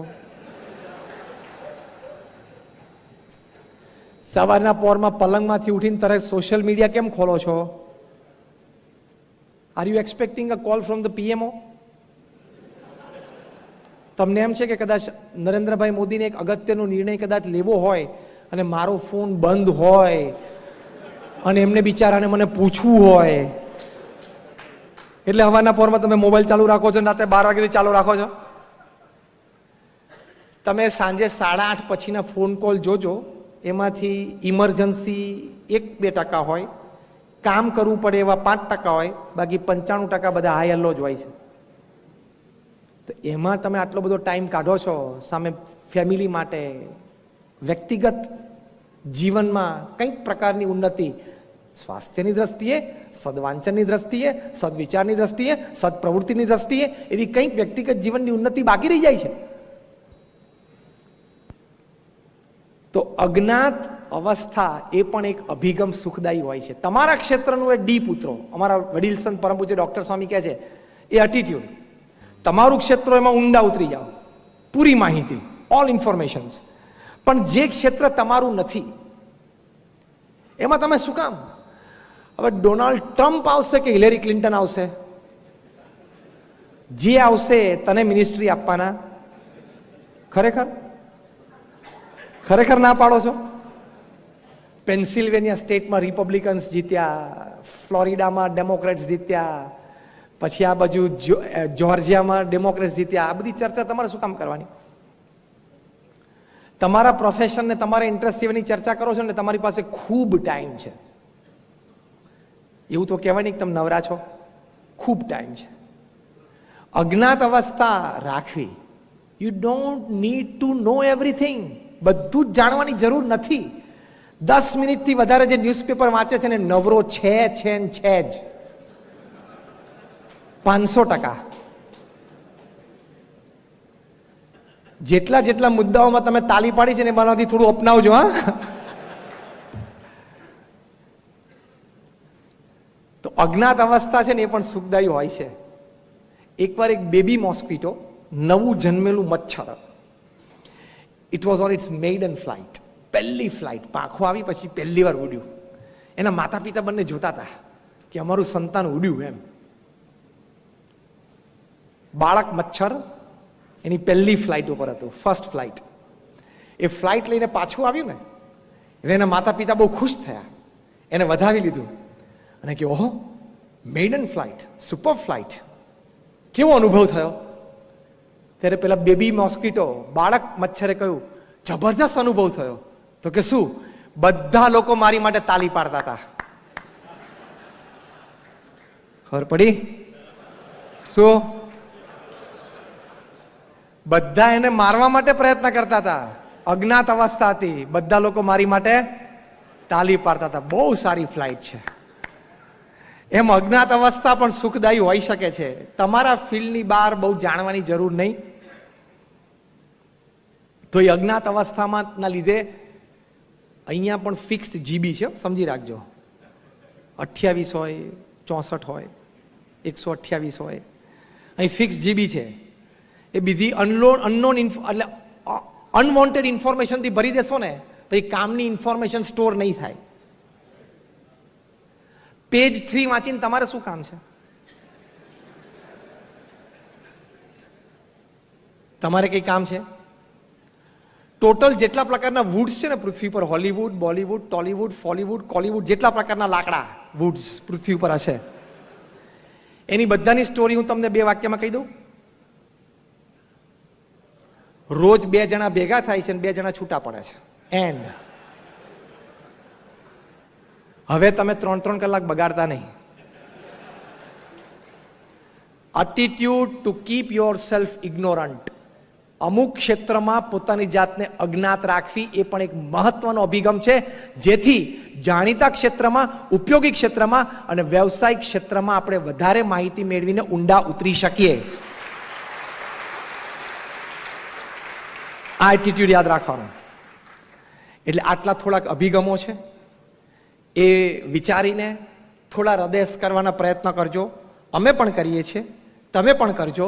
સવારના પોરમાં પલંગમાંથી ઉઠીને તરત સોશિયલ મીડિયા કેમ ખોલો છો? Are you expecting a call from the PMO? તમને એમ છે કે કદાચ નરેન્દ્રભાઈ મોદીને એક અગત્યનો નિર્ણય કદાચ લેવો હોય અને મારો ફોન બંધ હોય અને એમને બિચારાને મને પૂછવું હોય, એટલે હવાના પોરમાં તમે મોબાઈલ ચાલુ રાખો છો, રાતે 12 વાગ્યાથી ચાલુ રાખો છો? તમે સાંજે 8:30 પછીના ફોન કોલ જોજો, એમાંથી ઇમરજન્સી 1-2% હોય, કામ કરવું પડે એવા 5% હોય, બાકી 95% બધા હાઈ હેલો જ હોય છે. તો એમાં તમે આટલો બધો ટાઈમ કાઢો છો સામે ફેમિલી માટે, વ્યક્તિગત જીવનમાં કંઈક પ્રકારની ઉન્નતિ, સ્વાસ્થ્યની દ્રષ્ટિએ, સદવાંચનની દ્રષ્ટિએ, સદવિચારની દ્રષ્ટિએ, સદપ્રવૃત્તિની દ્રષ્ટિએ એવી કંઈક વ્યક્તિગત જીવનની ઉન્નતિ બાકી રહી જાય છે. તો અજ્ઞાત અવસ્થા એ પણ એક અભિગમ સુખદાયી હોય છે. તમારા ક્ષેત્રનું એ ડીપ ઉતરો. અમારા વડીલ સંત પરમ પૂજ્ય ડોક્ટર સ્વામી કહે છે એ એટીટ્યુડ. તમારું ક્ષેત્ર એમાં ઊંડા ઉતરી જાઓ, પૂરી માહિતી, ઓલ ઇન્ફોર્મેશન્સ. પણ જે ક્ષેત્ર તમારું નથી એમાં તમે શું કામ? હવે ડોનાલ્ડ ટ્રમ્પ આવશે કે હિલેરી ક્લિન્ટન આવશે, જે આવશે તને મિનિસ્ટ્રી આપવાના? ખરેખર ખરેખર ના પાડો છો? પેન્સિલ્વેનિયા સ્ટેટમાં રિપબ્લિકન્સ જીત્યા, ફ્લોરિડામાં ડેમોક્રેટ્સ જીત્યા, પછી આ બાજુ જોર્જિયામાં ડેમોક્રેટ્સ જીત્યા. આ બધી ચર્ચા તમારે શું કામ કરવાની? તમારા પ્રોફેશન ને તમારા ઇન્ટરેસ્ટ સિવાયની ચર્ચા કરો છો ને તમારી પાસે ખૂબ ટાઈમ છે. એવું તો કહેવાય નહીં કે તમે નવરા છો, ખૂબ ટાઈમ છે. અજ્ઞાત અવસ્થા રાખવી. You don't need to know everything. બધું જ જાણવાની જરૂર નથી. 10 મિનિટથી વધારે જે ન્યૂઝપેપર વાંચે છે ને નવરો છે જ 500%. જેટલા જેટલા મુદ્દાઓમાં તમે તાલી પાડી છે ને એમાંથી થોડું અપનાવજો. હા, તો અજ્ઞાત અવસ્થા છે ને એ પણ સુખદાયી હોય છે. એકવાર એક બેબી મોસ્કીટો, નવું જન્મેલું મચ્છર, it was on its maiden flight. પહેલી ફ્લાઇટ, પાંખો આવી પછી પહેલી વાર ઉડ્યું. એના માતા પિતા બંને જોતા હતા કે અમારું સંતાન ઉડ્યું એમ. બાળક મચ્છર એની પહેલી ફ્લાઇટ ઉપર હતું, ફર્સ્ટ ફ્લાઇટ. એ ફ્લાઇટ લઈને પાછું આવ્યું ને એટલે એના માતા પિતા બહુ ખુશ થયા, એને વધાવી લીધું અને કે ઓહો મેઇડન ફ્લાઇટ, સુપર ફ્લાઇટ, કેવો અનુભવ થયો? ત્યારે પેલા બેબી મોસ્કીટો, બાળક મચ્છરે કહ્યું જબરદસ્ત અનુભવ થયો. તો કે શું? બધા લોકો મારી માટે તાલી પાડતા હતા. ખબર પડી? શું? બધા એને મારવા માટે પ્રયત્ન કરતા હતા. અજ્ઞાત અવસ્થા હતી, બધા લોકો મારી માટે તાલી પાડતા હતા. બહુ સારી ફ્લાઇટ છે. એમ અજ્ઞાત અવસ્થા પણ સુખદાયી હોઈ શકે છે. તમારા ફિલ્ડની બહાર બહુ જાણવાની જરૂર નહીં. તો એ અજ્ઞાત અવસ્થામાં ના લીધે અહીંયા પણ ફિક્સ્ડ જીબી છે, સમજી રાખજો. 28 હોય, 64 હોય, 128 હોય, અહીં ફિક્સ જીબી છે. એ બીજી અનનોન એટલે અનવોન્ટેડ ઇન્ફોર્મેશનથી ભરી દેશો ને પછી કામની ઇન્ફોર્મેશન સ્ટોર નહીં થાય. પેજ 3 વાંચીને તમારે શું કામ છે? તમારે કઈ કામ છે? ટોટલ જેટલા પ્રકારના વુડ્સ છે ને પૃથ્વી પર, હોલીવુડ, બોલીવુડ, ટોલીવુડ, ફોલીવુડ, કોલીવુડ, જેટલા પ્રકારના લાકડા વુડ્સ પૃથ્વી પર હશે એની બધાની સ્ટોરી હું તમને 2 વાક્યમાં કહી દઉં. રોજ 2 જણા ભેગા થાય છે અને 2 જણા છૂટા પડે છે. એન્ડ હવે તમે 3-3 કલાક બગાડતા નહીં. Attitude to keep yourself ignorant. અમુક ક્ષેત્રમાં પોતાની જાતને અજ્ઞાત રાખવી એ પણ એક મહત્વનો અભિગમ છે, જેથી જાણીતા ક્ષેત્રમાં, ઉપયોગી ક્ષેત્રમાં અને વ્યવસાયિક ક્ષેત્રમાં આપણે વધારે માહિતી મેળવીને ઊંડા ઉતરી શકીએ. આ એટીટ્યુડ યાદ રાખવાનો. એટલે આટલા થોડાક અભિગમો છે, એ વિચારીને થોડા હૃદયસ્થ કરવાના પ્રયત્ન કરજો. અમે પણ કરીએ છીએ, તમે પણ કરજો,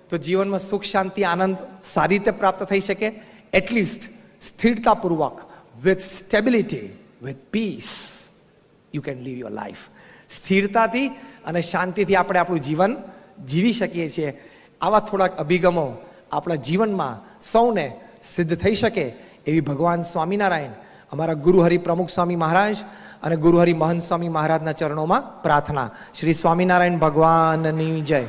તો જીવનમાં સુખ, શાંતિ, આનંદ સારી રીતે પ્રાપ્ત થઈ શકે. એટલીસ્ટ સ્થિરતાપૂર્વક, with stability, with peace, you can live your life. સ્થિરતાથી અને શાંતિથી આપણે આપણું જીવન જીવી શકીએ છીએ. આવા થોડાક અભિગમો આપણા જીવનમાં સૌને સિદ્ધ થઈ શકે એવી ભગવાન સ્વામિનારાયણ, અમારા ગુરુહરિ પ્રમુખ સ્વામી મહારાજ અને ગુરુહરિ મહંત સ્વામી મહારાજના ચરણોમાં પ્રાર્થના. શ્રી સ્વામિનારાયણ ભગવાનની જય.